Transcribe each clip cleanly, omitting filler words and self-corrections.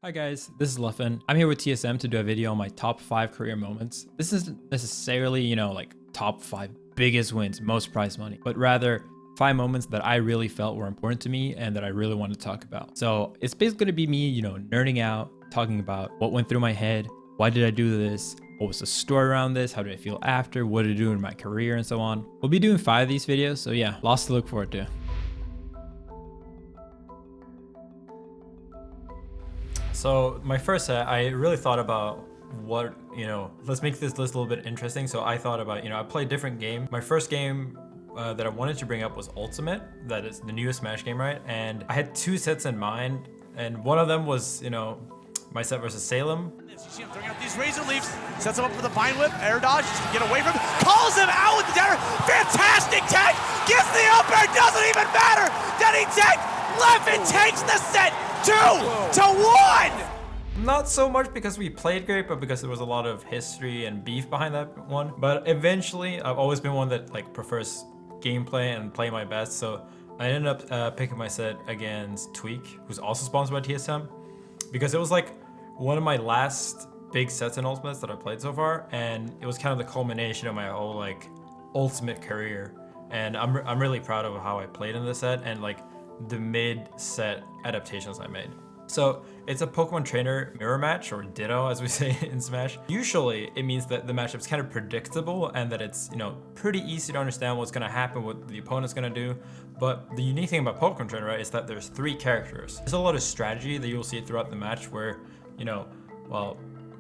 Hi guys, this is Leffen. I'm here with TSM to do a video on my top 5 career moments. This isn't necessarily, like top 5 biggest wins, most prize money, but rather 5 moments that I really felt were important to me and that I really want to talk about. So it's basically going to be me, nerding out, talking about what went through my head, why did I do this, what was the story around this, how did I feel after, what did I do in my career, and so on. We'll be doing 5 of these videos, so yeah, lots to look forward to. So my first set, I really thought about what, let's make this list a little bit interesting. So I thought about, I played different games. My first game that I wanted to bring up was Ultimate. That is the newest Smash game, right? And I had 2 sets in mind. And one of them was, my set versus Salem. You see him throwing out these razor leaves, sets him up for the vine whip, air dodge, just to get away from him, calls him out with the dagger. Fantastic tech, gets the up air, doesn't even matter. Then he tech, Leffen takes the set 2-1. Not so much because we played great, but because there was a lot of history and beef behind that one. But eventually, I've always been one that prefers gameplay and play my best. So I ended up picking my set against Tweek, who's also sponsored by TSM, because it was one of my last big sets in Ultimates that I played so far, and it was kind of the culmination of my whole Ultimate career. And I'm really proud of how I played in this set and the mid-set adaptations I made. So it's a Pokemon trainer mirror match, or ditto as we say in Smash. Usually it means that the matchup's kind of predictable and that it's, pretty easy to understand what's gonna happen, what the opponent's gonna do. But the unique thing about Pokemon trainer, right, is that there's 3 characters. There's a lot of strategy that you'll see throughout the match where, well,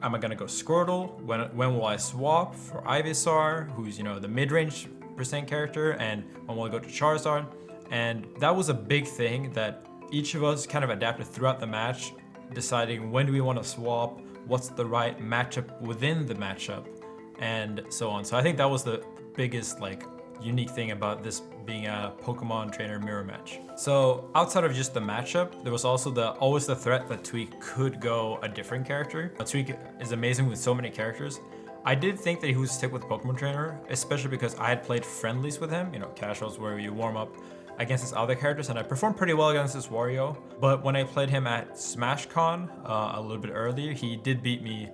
am I gonna go Squirtle? When will I swap for Ivysaur, who's, the mid-range % character, and when will I go to Charizard? And that was a big thing that each of us kind of adapted throughout the match, deciding when do we want to swap, what's the right matchup within the matchup, and so on. So I think that was the biggest unique thing about this being a Pokemon trainer mirror match. So outside of just the matchup, there was also always the threat that Tweek could go a different character. Tweek is amazing with so many characters. I did think that he would stick with Pokemon trainer, especially because I had played friendlies with him, casuals where you warm up against his other characters, and I performed pretty well against this Wario. But when I played him at SmashCon a little bit earlier, he did beat me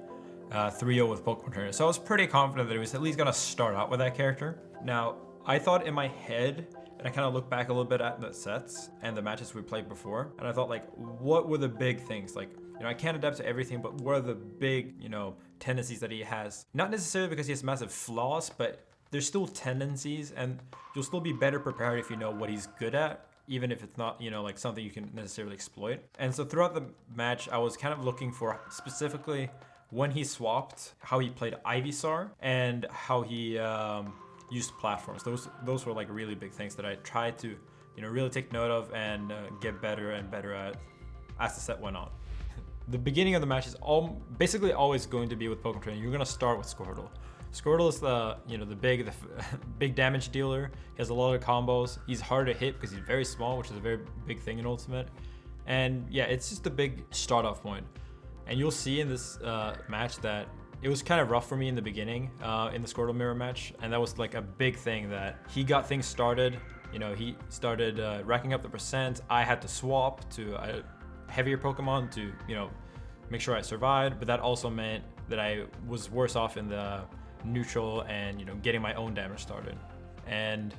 3-0 with Pokemon Trainer. So I was pretty confident that he was at least gonna start out with that character. Now, I thought in my head, and I kind of looked back a little bit at the sets and the matches we played before, and I thought what were the big things? I can't adapt to everything, but what are the big, tendencies that he has? Not necessarily because he has massive flaws, but there's still tendencies, and you'll still be better prepared if you know what he's good at, even if it's not, something you can necessarily exploit. And so throughout the match, I was kind of looking for specifically when he swapped, how he played Ivysaur, and how he used platforms. Those were really big things that I tried to, really take note of and get better and better at as the set went on. The beginning of the match is basically always going to be with Pokemon Training. You're gonna start with Squirtle. Squirtle is the big damage dealer. He has a lot of combos. He's hard to hit because he's very small, which is a very big thing in Ultimate. And yeah, it's just a big start off point. And you'll see in this match that it was kind of rough for me in the beginning in the Squirtle mirror match. And that was a big thing that he got things started. He started racking up the percent. I had to swap to a heavier Pokemon to, make sure I survived. But that also meant that I was worse off in the neutral and getting my own damage started. And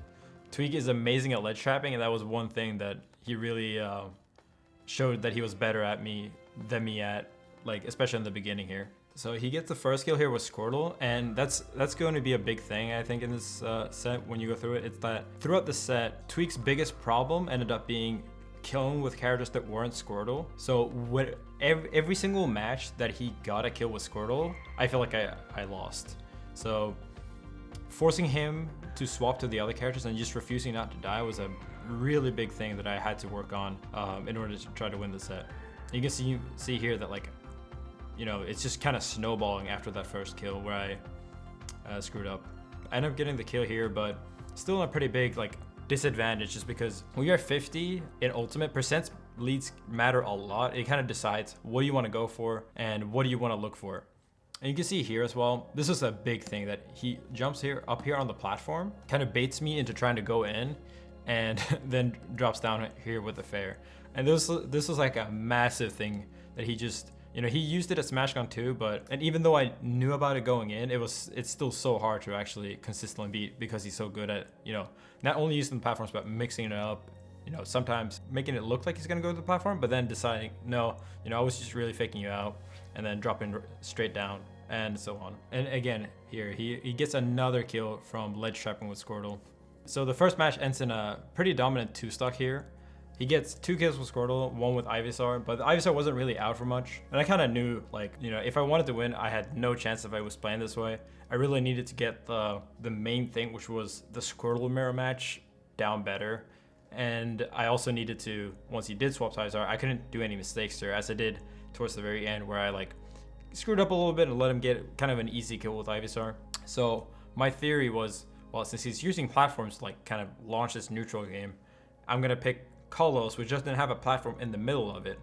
Tweek is amazing at ledge trapping, and that was one thing that he really showed that he was better at than me at, especially in the beginning here. So he gets the first kill here with Squirtle, and that's going to be a big thing I think in this set when you go through it. It's that throughout the set, Tweek's biggest problem ended up being killing with characters that weren't Squirtle. So every single match that he got a kill with Squirtle, I feel like I lost. So forcing him to swap to the other characters and just refusing not to die was a really big thing that I had to work on in order to try to win the set. You can see here that it's just kind of snowballing after that first kill where I screwed up. I ended up getting the kill here, but still a pretty big disadvantage, just because when you're 50 in Ultimate, percent leads matter a lot. It kind of decides what do you want to go for and what do you want to look for. And you can see here as well, this is a big thing that he jumps up here on the platform, kind of baits me into trying to go in, and then drops down here with the fair. And this was a massive thing that he just, you know, he used it at Smash Gun too, and even though I knew about it going in, it's still so hard to actually consistently beat because he's so good at, you know, not only using the platforms, but mixing it up, you know, sometimes making it look like he's gonna go to the platform, but then deciding, no, you know, I was just really faking you out, and then dropping straight down, and so on. And again, here, he gets another kill from ledge trapping with Squirtle. So the first match ends in a pretty dominant 2-stock here. He gets 2 kills with Squirtle, 1 with Ivysaur, but the Ivysaur wasn't really out for much. And I kind of knew, like, you know, if I wanted to win, I had no chance if I was playing this way. I really needed to get the main thing, which was the Squirtle mirror match, down better. And I also needed to, once he did swap to Ivysaur, I couldn't do any mistakes there, as I did towards the very end, where I like screwed up a little bit and let him get kind of an easy kill with Ivysaur. So my theory was, well, since he's using platforms to like kind of launch this neutral game, I'm gonna pick Kolos, which just didn't have a platform in the middle of it.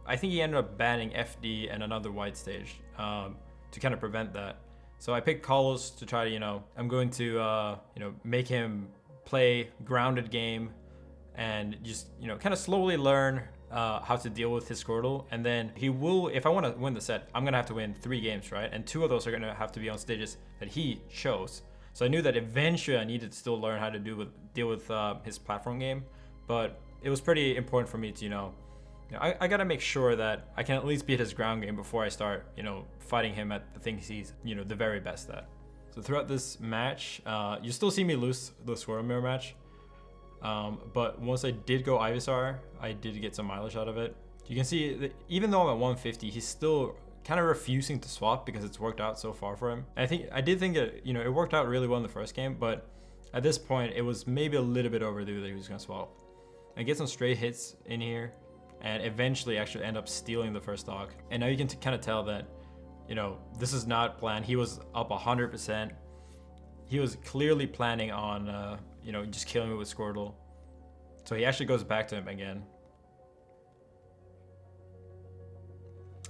I think he ended up banning FD and another white stage to kind of prevent that. So I picked Kolos to try to, you know, I'm going to, you know, make him play grounded game and just, you know, kind of slowly learn how to deal with his Squirtle. And then he will, if I want to win the set, I'm going to have to win 3 games, right? And 2 of those are going to have to be on stages that he chose. So I knew that eventually I needed to still learn how to deal with his platform game. But it was pretty important for me to, you know, I got to make sure that I can at least beat his ground game before I start, you know, fighting him at the things he's, you know, the very best at. So throughout this match, you still see me lose the Squirtle mirror match. But once I did go Ivysaur, I did get some mileage out of it. You can see that even though I'm at 150, he's still kind of refusing to swap because it's worked out so far for him. And I did think that, you know, it worked out really well in the first game, but at this point, it was maybe a little bit overdue that he was going to swap. I get some straight hits in here and eventually actually end up stealing the first stock. And now you can kind of tell that, you know, this is not planned. He was up 100%. He was clearly planning on, you know, just killing me with Squirtle. So he actually goes back to him again.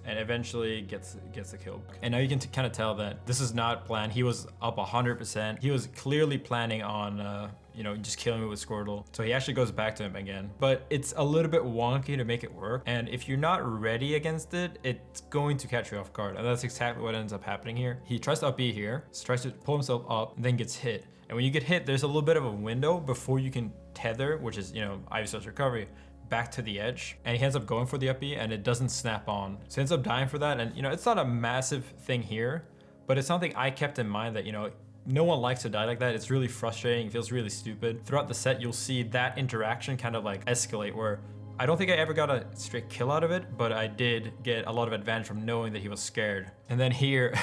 And eventually gets the kill. And now you can kind of tell that this is not planned. He was up 100%. He was clearly planning on, you know, just killing me with Squirtle. So he actually goes back to him again. But it's a little bit wonky to make it work. And if you're not ready against it, it's going to catch you off guard. And that's exactly what ends up happening here. He tries to up B here, tries to pull himself up, and then gets hit. And when you get hit, there's a little bit of a window before you can tether, which is, you know, Ivysaur's recovery, back to the edge, and he ends up going for the up B and it doesn't snap on. So he ends up dying for that. And, you know, it's not a massive thing here, but it's something I kept in mind that, you know, no one likes to die like that. It's really frustrating. It feels really stupid. Throughout the set, you'll see that interaction kind of like escalate, where I don't think I ever got a straight kill out of it, but I did get a lot of advantage from knowing that he was scared. And then here,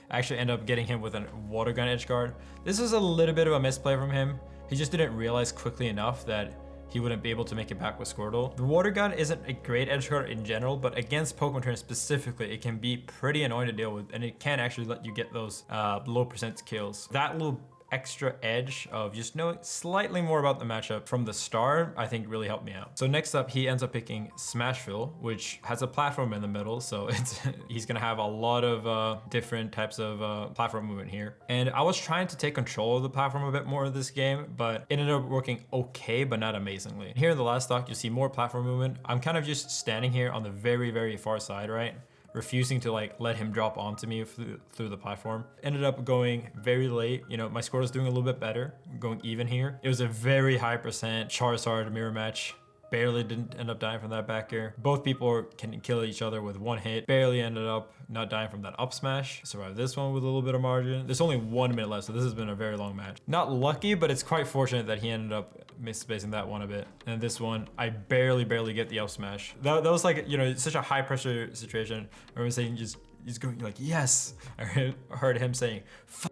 I actually end up getting him with a water gun edge guard. This is a little bit of a misplay from him. He just didn't realize quickly enough that he wouldn't be able to make it back with Squirtle. The water gun isn't a great edge guard in general, but against Pokemon trainers specifically, it can be pretty annoying to deal with, and it can actually let you get those low percent kills. That little extra edge of just knowing slightly more about the matchup from the start, I think really helped me out. So next up, he ends up picking Smashville, which has a platform in the middle. So he's gonna have a lot of different types of platform movement here. And I was trying to take control of the platform a bit more in this game, but it ended up working okay, but not amazingly. Here in the last stock, you see more platform movement. I'm kind of just standing here on the very, very far side, right? Refusing to like let him drop onto me through the platform. Ended up going very late. You know, my score was doing a little bit better, going even here. It was a very high percent Charizard mirror match. Barely didn't end up dying from that back air. Both people can kill each other with one hit. Barely ended up not dying from that up smash. Survived this one with a little bit of margin. There's only 1 minute left, so this has been a very long match. Not lucky, but it's quite fortunate that he ended up misspacing that one a bit. And this one, I barely get the up smash. That was like, you know, such a high pressure situation. I remember saying he's going like, yes. I heard him saying, fuck.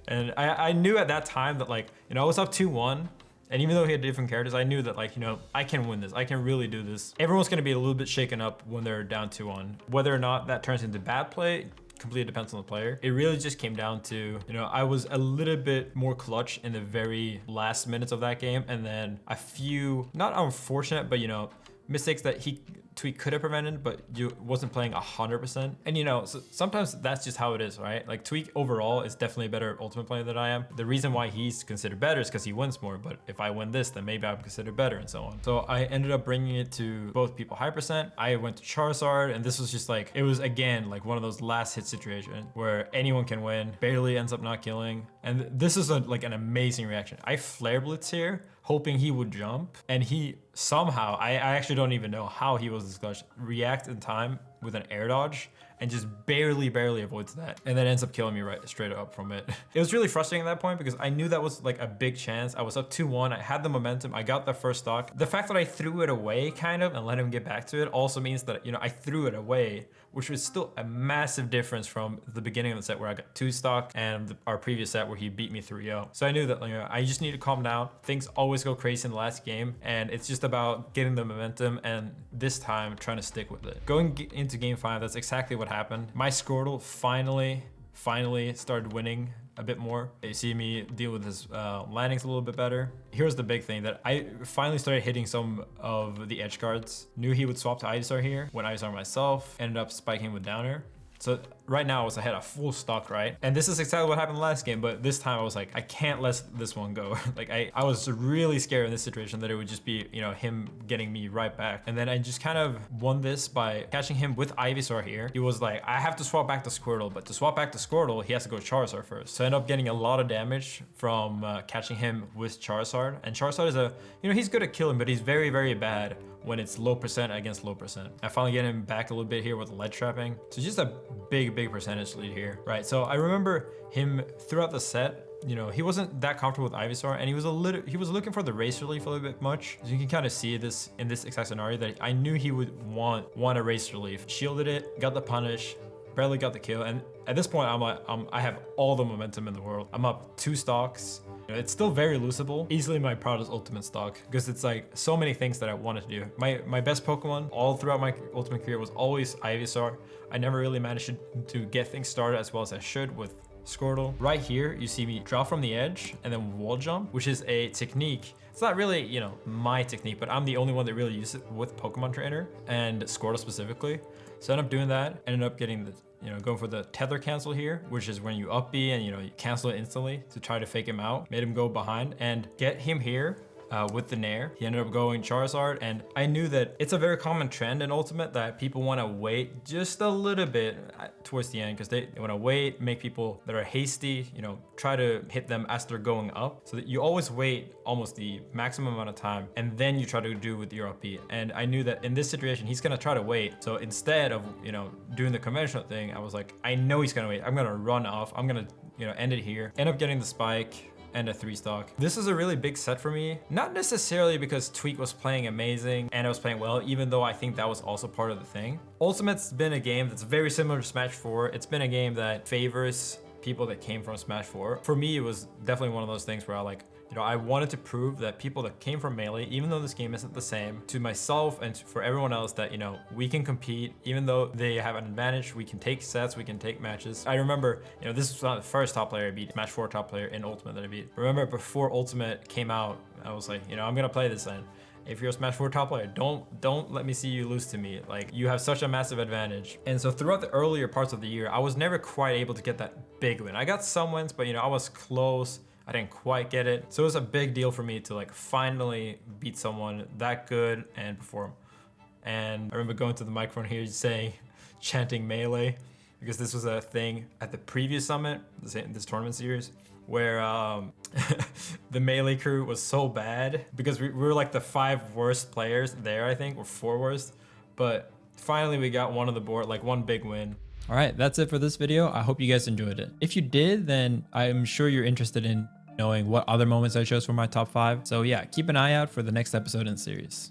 And I knew at that time that, like, you know, I was up 2-1. And even though he had different characters, I knew that, like, you know, I can win this. I can really do this. Everyone's going to be a little bit shaken up when they're down 2-1. Whether or not that turns into bad play completely depends on the player. It really just came down to, you know, I was a little bit more clutch in the very last minutes of that game. And then a few, not unfortunate, but, you know, mistakes that Tweek could have prevented, but you wasn't playing 100%. And you know, so sometimes that's just how it is, right? Like Tweek overall is definitely a better ultimate player than I am. The reason why he's considered better is because he wins more, but if I win this, then maybe I'm considered better and so on. So I ended up bringing it to both people high percent. I went to Charizard, and this was just like, it was again, like one of those last hit situations where anyone can win, barely ends up not killing. And this is like an amazing reaction. I flare blitz here, hoping he would jump, and he somehow, I actually don't even know how he was this clutch, react in time with an air dodge and just barely avoids that, and then ends up killing me right straight up from it. It was really frustrating at that point because I knew that was like a big chance. I was up 2-1, I had the momentum, I got the first stock. The fact that I threw it away kind of and let him get back to it also means that, you know, I threw it away, which was still a massive difference from the beginning of the set where I got 2 stock and our previous set where he beat me 3-0. So I knew that, you know, I just need to calm down. Things always go crazy in the last game, and it's just about getting the momentum and this time trying to stick with it. Going into game 5, that's exactly what happened. My Squirtle finally started winning a bit more. You see me deal with his landings a little bit better. Here's the big thing, that I finally started hitting some of the edge guards. Knew he would swap to Ivysaur here. Went Ivysaur myself, ended up spiking with Downer. So right now I was ahead of full stock, right? And this is exactly what happened last game, but this time I was like, I can't let this one go. Like I was really scared in this situation that it would just be, you know, him getting me right back. And then I just kind of won this by catching him with Ivysaur here. He was like, I have to swap back to Squirtle, but to swap back to Squirtle, he has to go Charizard first. So I ended up getting a lot of damage from catching him with Charizard. And Charizard is you know, he's good at killing, but he's very bad when it's low percent against low percent. I finally get him back a little bit here with lead trapping. So just a big percentage lead here, right? So I remember him throughout the set, you know, he wasn't that comfortable with Ivysaur, and he was looking for the race relief a little bit much. So you can kind of see this in this exact scenario that I knew he would want a race relief. Shielded it, got the punish, barely got the kill, and at this point I'm like, I have all the momentum in the world. I'm up 2 stocks. It's still very losable. Easily my proudest ultimate stock because it's like so many things that I wanted to do. My best Pokemon all throughout my ultimate career was always Ivysaur. I never really managed to get things started as well as I should with Squirtle. Right here, you see me drop from the edge and then wall jump, which is a technique. It's not really, you know, my technique, but I'm the only one that really uses it with Pokemon Trainer and Squirtle specifically. So I ended up doing that, ended up getting the, you know, going for the tether cancel here, which is when you up B and, you know, you cancel it instantly to try to fake him out. Made him go behind and get him here with the Nair. He ended up going Charizard, and I knew that it's a very common trend in Ultimate that people want to wait just a little bit towards the end because they want to wait, make people that are hasty, you know, try to hit them as they're going up. So that you always wait almost the maximum amount of time and then you try to do with your up B. And I knew that in this situation, he's going to try to wait. So instead of, you know, doing the conventional thing, I was like, I know he's going to wait. I'm going to run off. I'm going to, you know, end it here. End up getting the spike and a 3 stock. This is a really big set for me. Not necessarily because Tweek was playing amazing and I was playing well, even though I think that was also part of the thing. Ultimate's been a game that's very similar to Smash 4. It's been a game that favors people that came from Smash 4. For me, it was definitely one of those things where I like, you know, I wanted to prove that people that came from Melee, even though this game isn't the same, to myself and for everyone else that, you know, we can compete, even though they have an advantage, we can take sets, we can take matches. I remember, you know, this was not the first top player I beat, Smash 4 top player in Ultimate that I beat. Remember before Ultimate came out, I was like, you know, I'm gonna play this then. If you're a Smash 4 top player, don't let me see you lose to me. Like, you have such a massive advantage. And so throughout the earlier parts of the year, I was never quite able to get that big win. I got some wins, but you know, I was close. I didn't quite get it. So it was a big deal for me to like finally beat someone that good and perform. And I remember going to the microphone here saying, chanting Melee, because this was a thing at the previous summit, this tournament series, where the Melee crew was so bad because we were like the 5 worst players there, I think, or 4 worst. But finally we got one on the board, like one big win. All right, that's it for this video. I hope you guys enjoyed it. If you did, then I'm sure you're interested in knowing what other moments I chose for my top 5. So yeah, keep an eye out for the next episode in the series.